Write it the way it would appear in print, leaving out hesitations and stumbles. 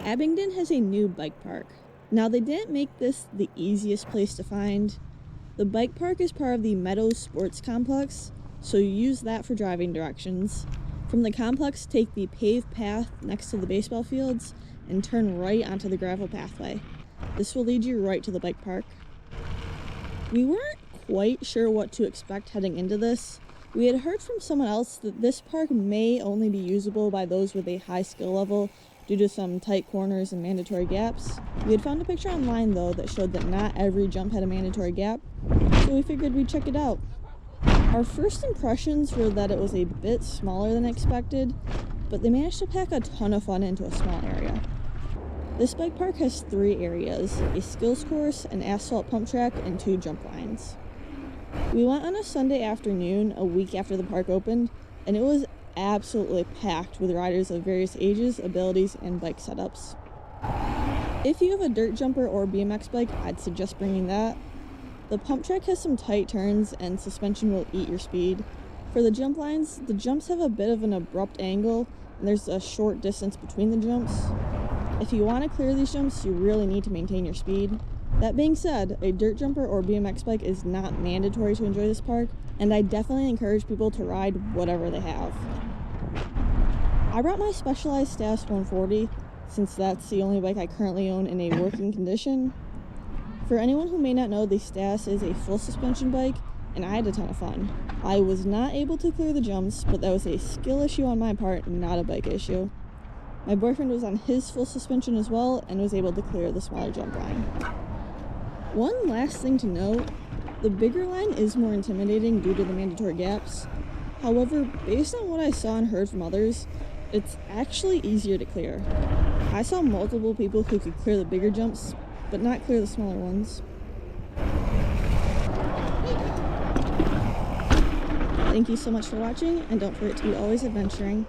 Abingdon has a new bike park. Now, they didn't make this the easiest place to find. The bike park is part of the Meadows Sports Complex, so you use that for driving directions. From the complex, take the paved path next to the baseball fields and turn right onto the gravel pathway. This will lead you right to the bike park. We weren't quite sure what to expect heading into this. We had heard from someone else that this park may only be usable by those with a high skill level due to some tight corners and mandatory gaps. We had found a picture online though that showed that not every jump had a mandatory gap, so we figured we'd check it out. Our first impressions were that it was a bit smaller than expected, but they managed to pack a ton of fun into a small area. This bike park has 3 areas: a skills course, an asphalt pump track, and 2 jump lines. We went on a Sunday afternoon, a week after the park opened, and it was absolutely packed with riders of various ages, abilities, and bike setups. If you have a dirt jumper or BMX bike, I'd suggest bringing that. The pump track has some tight turns and suspension will eat your speed. For the jump lines, the jumps have a bit of an abrupt angle and there's a short distance between the jumps. If you want to clear these jumps, you really need to maintain your speed. That being said, a dirt jumper or BMX bike is not mandatory to enjoy this park, and I definitely encourage people to ride whatever they have. I brought my Specialized Status 140, since that's the only bike I currently own in a working condition. For anyone who may not know, the Status is a full suspension bike, and I had a ton of fun. I was not able to clear the jumps, but that was a skill issue on my part, not a bike issue. My boyfriend was on his full suspension as well, and was able to clear the smaller jump line. One last thing to note, the bigger line is more intimidating due to the mandatory gaps. However, based on what I saw and heard from others, it's actually easier to clear. I saw multiple people who could clear the bigger jumps, but not clear the smaller ones. Thank you so much for watching, and don't forget to be always adventuring.